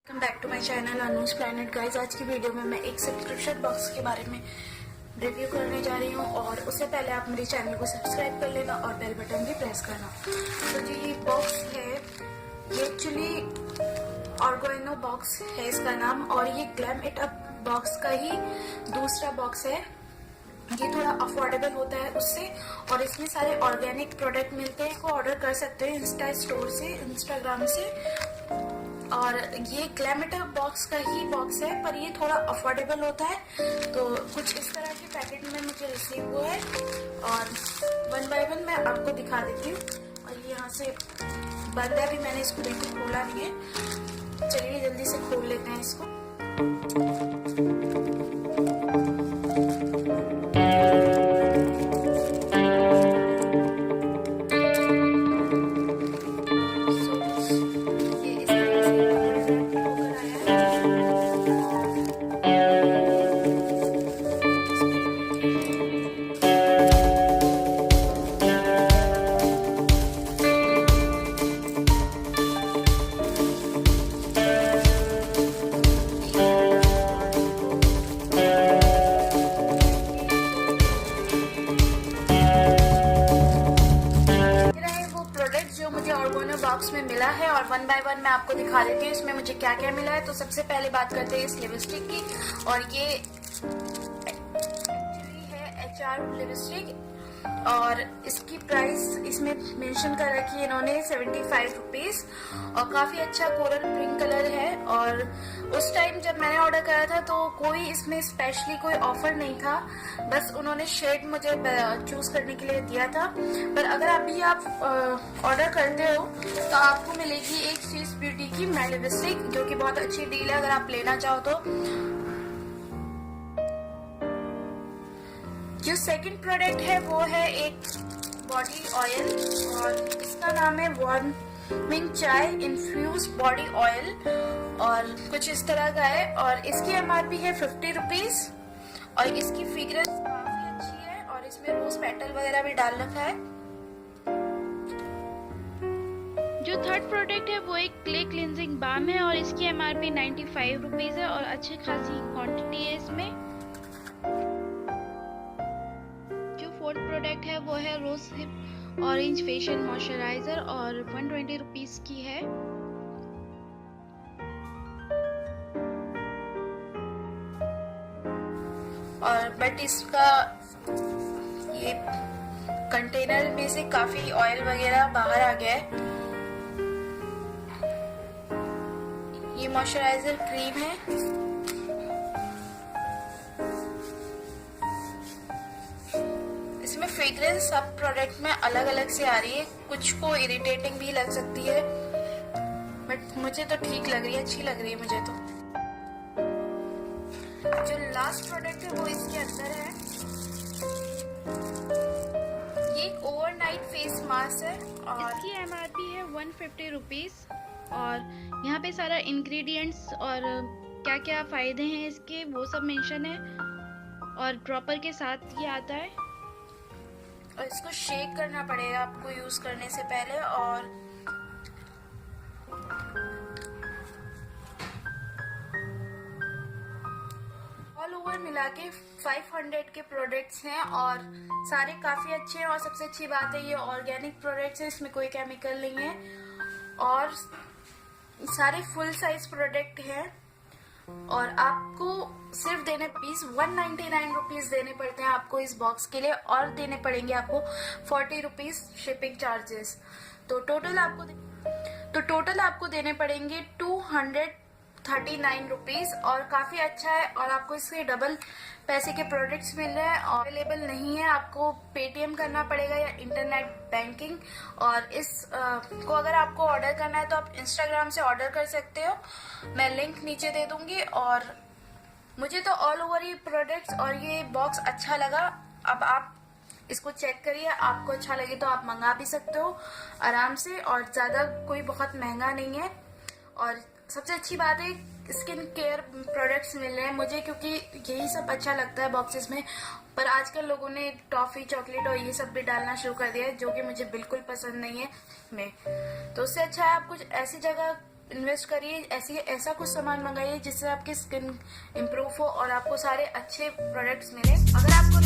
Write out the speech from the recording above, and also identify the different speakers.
Speaker 1: Welcome back to my channel Anuj planet guys. आज की video में मैं एक सब्सक्रिप्शन बॉक्स के बारे में रिव्यू करने जा रही हूँ और उससे पहले आप मेरे चैनल को सब्सक्राइब कर लेना और बेल बटन भी प्रेस करना। तो जी ये बॉक्स है, ये एक्चुअली ऑर्गेनो बॉक्स है इसका नाम, और ये ग्लैमिटअप बॉक्स का ही दूसरा बॉक्स है। ये थोड़ा अफोर्डेबल होता है उससे, और इसमें सारे ऑर्गेनिक प्रोडक्ट मिलते हैं। इसको ऑर्डर कर सकते हैं इंस्टा स्टोर से, इंस्टाग्राम से। और ये ग्लैमिटप बॉक्स का ही बॉक्स है, पर ये थोड़ा अफोर्डेबल होता है। तो कुछ इस तरह के पैकेट में मुझे रिसीव हुआ है और वन बाय वन मैं आपको दिखा देती हूँ। और ये यहाँ से बंद है, भी मैंने इसको बिल्कुल खोला नहीं है। चलिए जल्दी से खोल लेते हैं इसको। ऑर्गेनो बॉक्स में मिला है और वन बाय वन मैं आपको दिखा देती हूँ इसमें मुझे क्या क्या मिला है। तो सबसे पहले बात करते हैं इस लिपस्टिक की, और ये एक्चुअली है HR लिपस्टिक और इसकी प्राइस इसमें मेंशन कर रखी है इन्होंने 75 रुपीज, और काफी अच्छा कोरल पिंक कलर है। और उस टाइम जब मैंने ऑर्डर करा था तो कोई इसमें स्पेशली कोई ऑफर नहीं था, बस उन्होंने शेड मुझे चूज करने के लिए दिया था। पर अगर अभी आप ऑर्डर करते हो तो आपको मिलेगी एक स्विस ब्यूटी की मैट लिपस्टिक, जो कि बहुत अच्छी डील है अगर आप लेना चाहो तो। जो सेकंड प्रोडक्ट है वो है एक बॉडी ऑयल, और इसका नाम है वार्मिंग चाय इन्फ्यूज बॉडी ऑयल, और कुछ इस तरह का है। और इसकी MRP है 50 रुपीज, और इसकी फ्रेग्रेंस काफी अच्छी है, और इसमें रोज पेटल वगैरह भी डाल रखा है।
Speaker 2: जो थर्ड प्रोडक्ट है वो एक क्ले क्लिनजिंग बाम है, और इसकी MRP 95 रुपीज है, और अच्छी खासी क्वांटिटी है इसमें। फोर्थ प्रोडक्ट है वो है rose hip orange facial moisturiser, और 120 रुपीज की है।
Speaker 1: और बट इसका ये कंटेनर में से काफी ऑयल वगैरह बाहर आ गया है। ये मॉइस्चराइजर क्रीम है, इसमें फ्रेग्रेंस सब प्रोडक्ट में अलग अलग से आ रही है, कुछ को इरिटेटिंग भी लग सकती है, बट मुझे तो ठीक लग रही है, अच्छी लग रही है मुझे तो। जो लास्ट प्रोडक्ट है वो इसके अंदर है, ये एक ओवरनाइट फेस मास्क है, और
Speaker 2: इसकी MRP है 150 रुपीज। और यहाँ पे सारा इंग्रेडिएंट्स और क्या क्या फायदे हैं इसके वो सब मेंशन है, और ड्रॉपर के साथ ये आता है।
Speaker 1: और इसको शेक करना पड़ेगा आपको यूज करने से पहले। और ऑल ओवर मिला के 500 के प्रोडक्ट्स हैं, और सारे काफी अच्छे हैं। और सबसे अच्छी बात है ये ऑर्गेनिक प्रोडक्ट्स है, इसमें कोई केमिकल नहीं है, और सारे फुल साइज प्रोडक्ट हैं। और आपको सिर्फ देने 199 रुपीज देने पड़ते हैं आपको इस बॉक्स के लिए, और देने पड़ेंगे आपको 40 रुपीज शिपिंग चार्जेस। तो टोटल आपको देने पड़ेंगे 239 रुपीज, और काफी अच्छा है। और आपको इसके डबल पैसे के प्रोडक्ट्स मिल रहे हैं, और अवेलेबल नहीं है, आपको पेटीएम करना पड़ेगा या इंटरनेट बैंकिंग। और इस को अगर आपको ऑर्डर करना है तो आप इंस्टाग्राम से ऑर्डर कर सकते हो, मैं लिंक नीचे दे दूंगी। और मुझे तो ऑल ओवर ये प्रोडक्ट्स और ये बॉक्स अच्छा लगा। अब आप इसको चेक करिए, आपको अच्छा लगे तो आप मंगा भी सकते हो आराम से, और ज्यादा कोई बहुत महंगा नहीं है। और सबसे अच्छी बात है स्किन केयर प्रोडक्ट्स मिल रहे हैं मुझे, क्योंकि यही सब अच्छा लगता है बॉक्सेस में। पर आजकल लोगों ने टॉफी, चॉकलेट और ये सब भी डालना शुरू कर दिया है, जो कि मुझे बिल्कुल पसंद नहीं है में। तो उससे अच्छा है आप कुछ ऐसी जगह इन्वेस्ट करिए, ऐसा कुछ सामान मंगाइए जिससे आपकी स्किन इम्प्रूव हो और आपको सारे अच्छे प्रोडक्ट्स मिले। अगर आपको